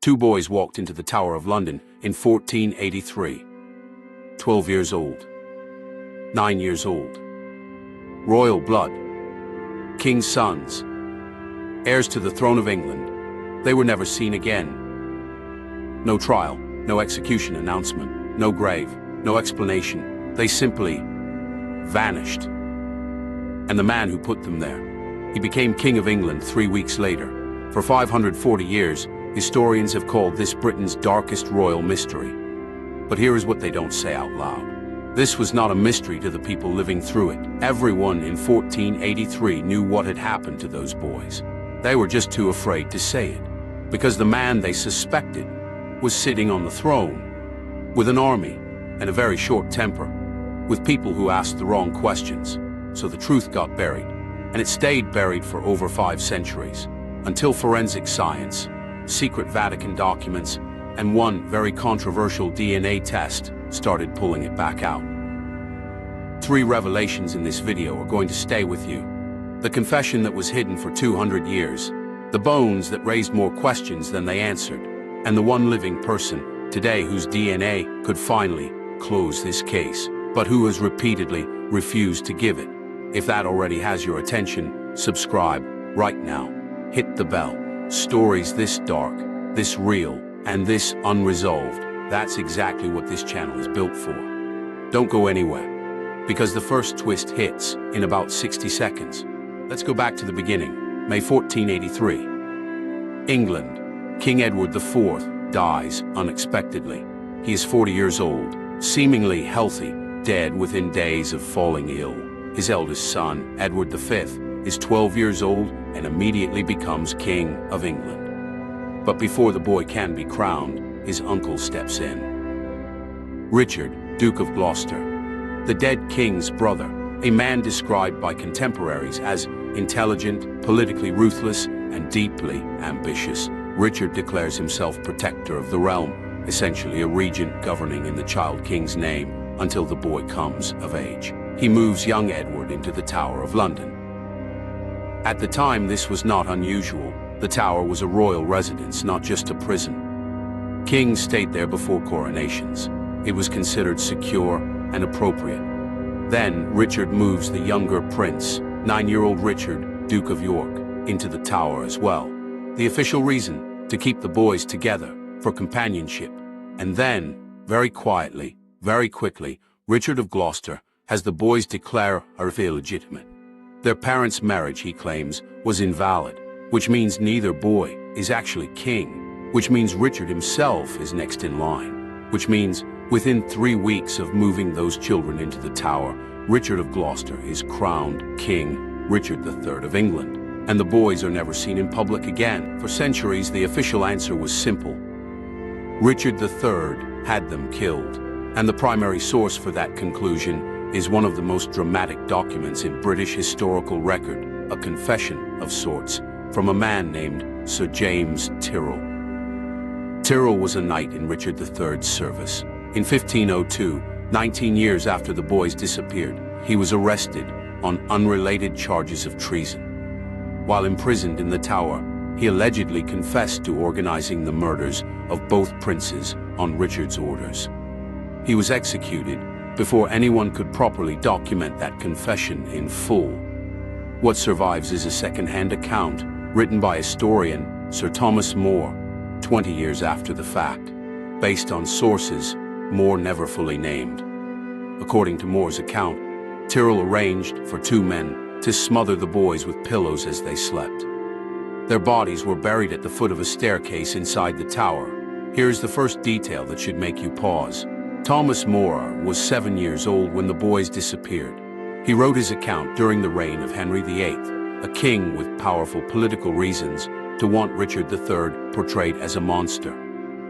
Two boys walked into the Tower of London in 1483. 12 years old. 9 years old. Royal blood. King's sons. Heirs to the throne of England. They were never seen again. No trial, no execution announcement, no grave, no explanation. They simply vanished. And the man who put them there, he became King of England 3 weeks later. For 540 years, historians have called this Britain's darkest royal mystery. But here is what they don't say out loud. This was not a mystery to the people living through it. Everyone in 1483 knew what had happened to those boys. They were just too afraid to say it, because the man they suspected was sitting on the throne, with an army and a very short temper, with people who asked the wrong questions. So the truth got buried, and it stayed buried for over 5 centuries, until forensic science, secret Vatican documents, and one very controversial DNA test started pulling it back out. 3 revelations in this video are going to stay with you. The confession that was hidden for 200 years, the bones that raised more questions than they answered, and the one living person today whose DNA could finally close this case, but who has repeatedly refused to give it. If that already has your attention, subscribe right now. Hit the bell. Stories this dark, this real, and this unresolved, that's exactly what this channel is built for. Don't go anywhere, because the first twist hits in about 60 seconds. Let's go back to the beginning. May 1483. England. King Edward IV dies unexpectedly. He is 40 years old, seemingly healthy, dead within days of falling ill. His eldest son, Edward V, is 12 years old and immediately becomes King of England. But before the boy can be crowned, his uncle steps in. Richard, Duke of Gloucester, the dead king's brother, a man described by contemporaries as intelligent, politically ruthless, and deeply ambitious. Richard declares himself protector of the realm, essentially a regent governing in the child king's name until the boy comes of age. He moves young Edward into the Tower of London. At the time, this was not unusual. The Tower was a royal residence, not just a prison. Kings stayed there before coronations. It was considered secure and appropriate. Then, Richard moves the younger prince, 9-year-old Richard, Duke of York, into the Tower as well. The official reason? To keep the boys together, for companionship. And then, very quietly, very quickly, Richard of Gloucester has the boys declare are illegitimate. Their parents' marriage, he claims, was invalid, which means neither boy is actually king, which means Richard himself is next in line, which means within 3 weeks of moving those children into the Tower, Richard of Gloucester is crowned King Richard III of England, and the boys are never seen in public again. For centuries, the official answer was simple. Richard III had them killed, and the primary source for that conclusion is one of the most dramatic documents in British historical record, a confession of sorts, from a man named Sir James Tyrrell. Tyrrell was a knight in Richard III's service. In 1502, 19 years after the boys disappeared, he was arrested on unrelated charges of treason. While imprisoned in the Tower, he allegedly confessed to organizing the murders of both princes on Richard's orders. He was executed before anyone could properly document that confession in full. What survives is a second-hand account written by historian Sir Thomas More 20 years after the fact, based on sources More never fully named. According to Moore's account, Tyrrell arranged for 2 men to smother the boys with pillows as they slept. Their bodies were buried at the foot of a staircase inside the Tower. Here's the first detail that should make you pause. Thomas More was 7 years old when the boys disappeared. He wrote his account during the reign of Henry VIII, a king with powerful political reasons to want Richard III portrayed as a monster,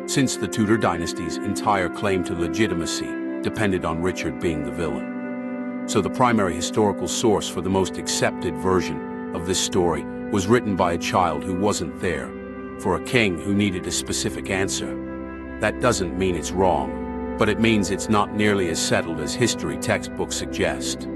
since the Tudor dynasty's entire claim to legitimacy depended on Richard being the villain. So the primary historical source for the most accepted version of this story was written by a child who wasn't there, for a king who needed a specific answer. That doesn't mean it's wrong, but it means it's not nearly as settled as history textbooks suggest.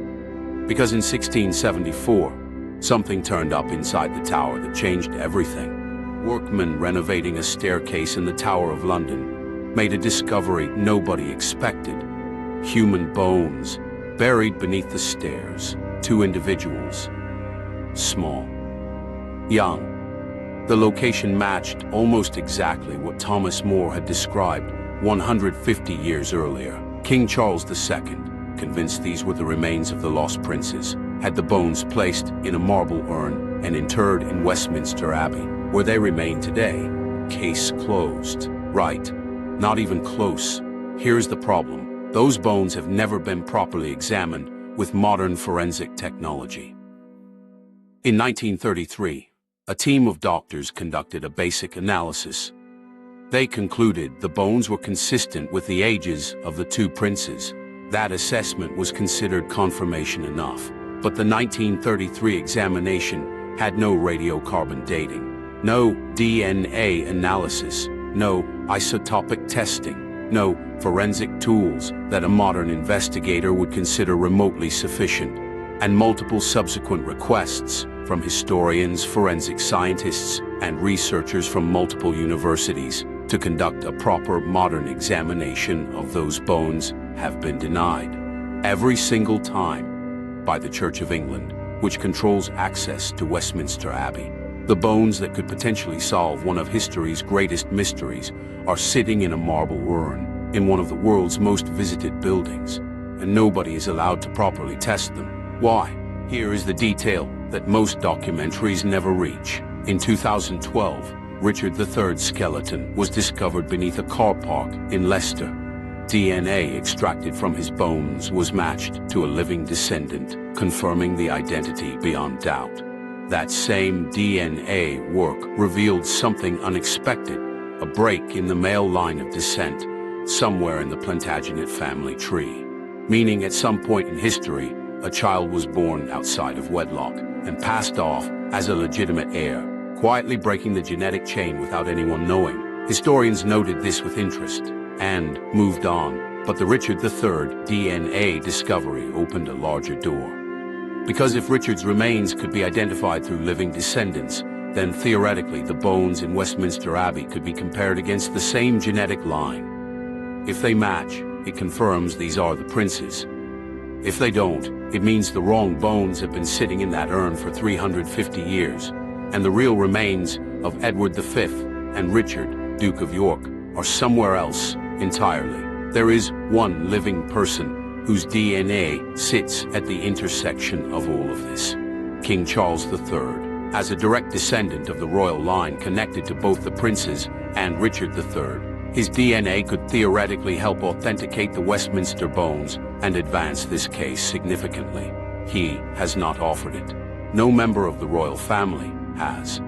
Because in 1674, something turned up inside the Tower that changed everything. Workmen renovating a staircase in the Tower of London made a discovery nobody expected. Human bones buried beneath the stairs. 2 individuals. Small. Young. The location matched almost exactly what Thomas More had described 150 years earlier. King Charles II, convinced these were the remains of the lost princes, had the bones placed in a marble urn and interred in Westminster Abbey, where they remain today. Case closed. Right. Not even close. Here's the problem. Those bones have never been properly examined with modern forensic technology. In 1933, a team of doctors conducted a basic analysis. They concluded the bones were consistent with the ages of the 2 princes. That assessment was considered confirmation enough, but the 1933 examination had no radiocarbon dating, no DNA analysis, no isotopic testing, no forensic tools that a modern investigator would consider remotely sufficient, and multiple subsequent requests from historians, forensic scientists, and researchers from multiple universities to conduct a proper modern examination of those bones have been denied. Every single time by the Church of England, which controls access to Westminster Abbey. The bones that could potentially solve one of history's greatest mysteries are sitting in a marble urn in one of the world's most visited buildings, and nobody is allowed to properly test them. Why? Here is the detail that most documentaries never reach. In 2012, Richard III's skeleton was discovered beneath a car park in Leicester. DNA extracted from his bones was matched to a living descendant, confirming the identity beyond doubt. That same DNA work revealed something unexpected, a break in the male line of descent, somewhere in the Plantagenet family tree. Meaning at some point in history, a child was born outside of wedlock and passed off as a legitimate heir, quietly breaking the genetic chain without anyone knowing. Historians noted this with interest and moved on, but the Richard III DNA discovery opened a larger door. Because if Richard's remains could be identified through living descendants, then theoretically the bones in Westminster Abbey could be compared against the same genetic line. If they match, it confirms these are the princes. If they don't, it means the wrong bones have been sitting in that urn for 350 years, and the real remains of Edward V and Richard, Duke of York, are somewhere else entirely. There is one living person whose DNA sits at the intersection of all of this. King Charles III, as a direct descendant of the royal line connected to both the princes and Richard III, his DNA could theoretically help authenticate the Westminster bones and advance this case significantly. He has not offered it. No member of the royal family has.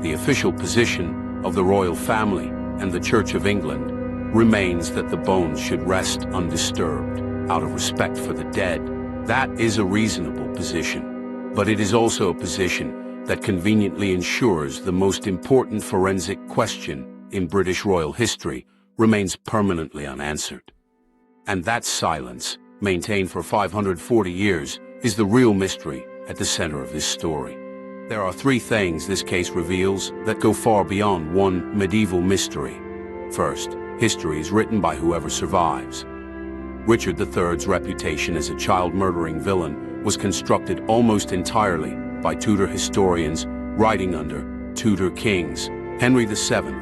The official position of the royal family and the Church of England remains that the bones should rest undisturbed, out of respect for the dead. That is a reasonable position, but it is also a position that conveniently ensures the most important forensic question in British royal history remains permanently unanswered. And that silence, maintained for 540 years, is the real mystery at the center of this story. There are 3 things this case reveals that go far beyond one medieval mystery. First, history is written by whoever survives. Richard III's reputation as a child-murdering villain was constructed almost entirely by Tudor historians writing under Tudor kings. Henry VII,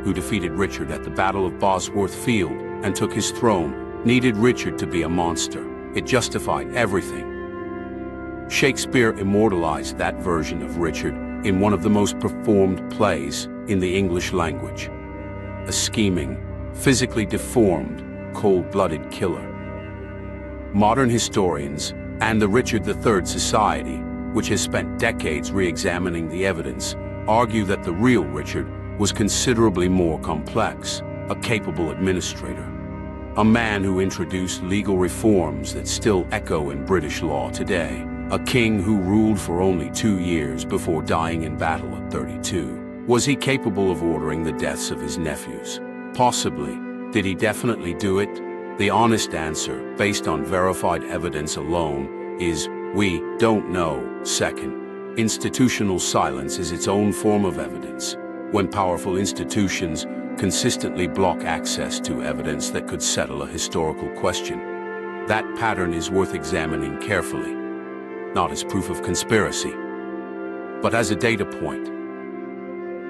who defeated Richard at the Battle of Bosworth Field and took his throne, needed Richard to be a monster. It justified everything. Shakespeare immortalized that version of Richard in one of the most performed plays in the English language. A scheming, physically deformed, cold-blooded killer. Modern historians and the Richard III Society, which has spent decades re-examining the evidence, argue that the real Richard was considerably more complex, a capable administrator. A man who introduced legal reforms that still echo in British law today. A king who ruled for only 2 years before dying in battle at 32. Was he capable of ordering the deaths of his nephews? Possibly. Did he definitely do it? The honest answer, based on verified evidence alone, is we don't know. Second, Institutional silence is its own form of evidence. When powerful institutions consistently block access to evidence that could settle a historical question, that pattern is worth examining carefully, not as proof of conspiracy, but as a data point.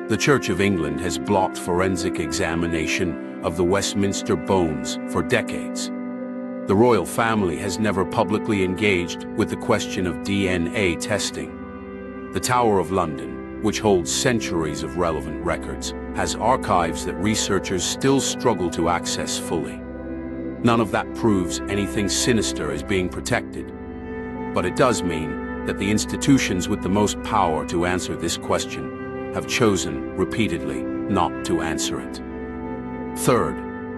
The Church of England has blocked forensic examination of the Westminster bones for decades. The royal family has never publicly engaged with the question of DNA testing. The Tower of London, which holds centuries of relevant records, has archives that researchers still struggle to access fully. None of that proves anything sinister is being protected, but it does mean that the institutions with the most power to answer this question have chosen repeatedly not to answer it. Third,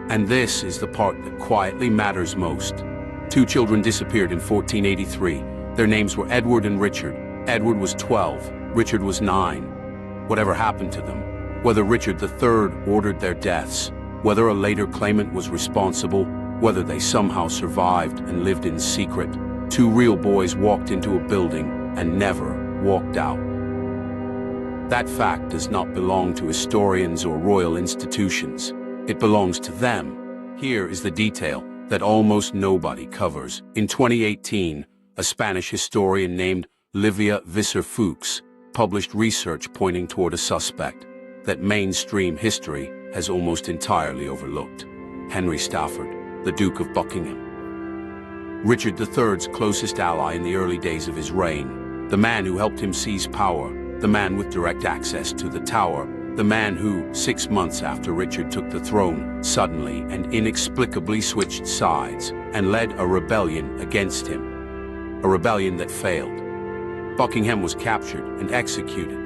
and this is the part that quietly matters most, 2 children disappeared in 1483. Their names were Edward and Richard. Edward was 12, Richard was 9. Whatever happened to them, whether Richard III ordered their deaths, whether a later claimant was responsible, whether they somehow survived and lived in secret, 2 real boys walked into a building and never walked out. That fact does not belong to historians or royal institutions. It belongs to them. Here is the detail that almost nobody covers. In 2018, a Spanish historian named Livia Visser-Fuchs published research pointing toward a suspect that mainstream history has almost entirely overlooked: Henry Stafford, the Duke of Buckingham. Richard III's closest ally in the early days of his reign, the man who helped him seize power, the man with direct access to the Tower, the man who, 6 months after Richard took the throne, suddenly and inexplicably switched sides and led a rebellion against him. A rebellion that failed. Buckingham was captured and executed.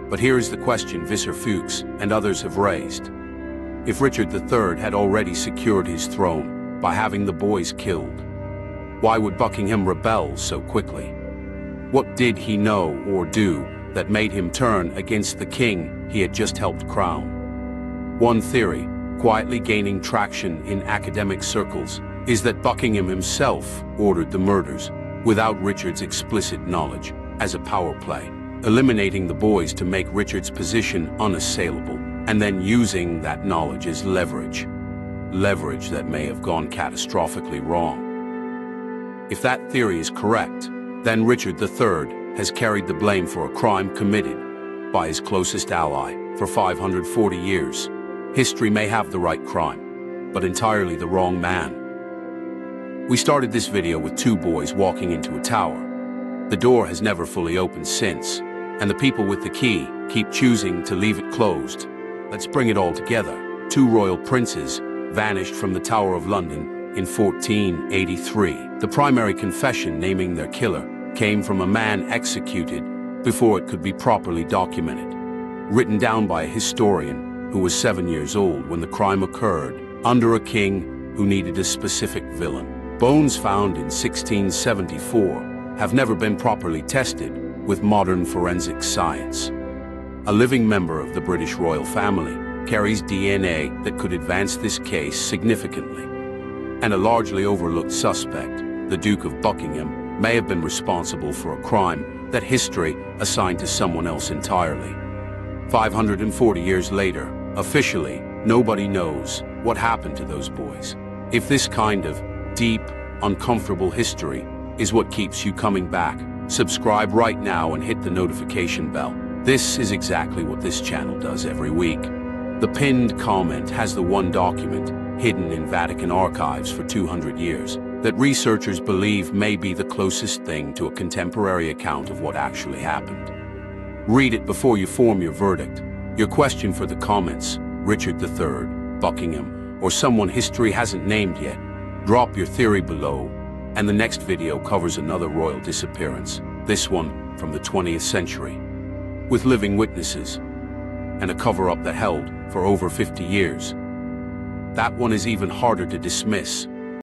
But here is the question Visser-Fuchs and others have raised. If Richard III had already secured his throne by having the boys killed, why would Buckingham rebel so quickly? What did he know or do that made him turn against the king he had just helped crown? One theory, quietly gaining traction in academic circles, is that Buckingham himself ordered the murders, without Richard's explicit knowledge, as a power play, eliminating the boys to make Richard's position unassailable, and then using that knowledge as leverage. Leverage that may have gone catastrophically wrong. If that theory is correct, then Richard III has carried the blame for a crime committed by his closest ally for 540 years. History may have the right crime, but entirely the wrong man. We started this video with 2 boys walking into a tower. The door has never fully opened since, and the people with the key keep choosing to leave it closed. Let's bring it all together. 2 royal princes vanished from the Tower of London in 1483. The primary confession naming their killer came from a man executed before it could be properly documented, written down by a historian who was 7 years old when the crime occurred, under a king who needed a specific villain. Bones found in 1674 have never been properly tested with modern forensic science. A living member of the British royal family carries DNA that could advance this case significantly. And a largely overlooked suspect, the Duke of Buckingham, may have been responsible for a crime that history assigned to someone else entirely. 540 years later, officially, nobody knows what happened to those boys. If this kind of deep, uncomfortable history is what keeps you coming back, subscribe right now and hit the notification bell. This is exactly what this channel does every week. The pinned comment has the one document, hidden in Vatican archives for 200 years, that researchers believe may be the closest thing to a contemporary account of what actually happened. Read it before you form your verdict. Your question for the comments: Richard III, Buckingham, or someone history hasn't named yet? Drop your theory below, and the next video covers another royal disappearance, this one from the 20th century, with living witnesses, and a cover-up that held for over 50 years. That one is even harder to dismiss,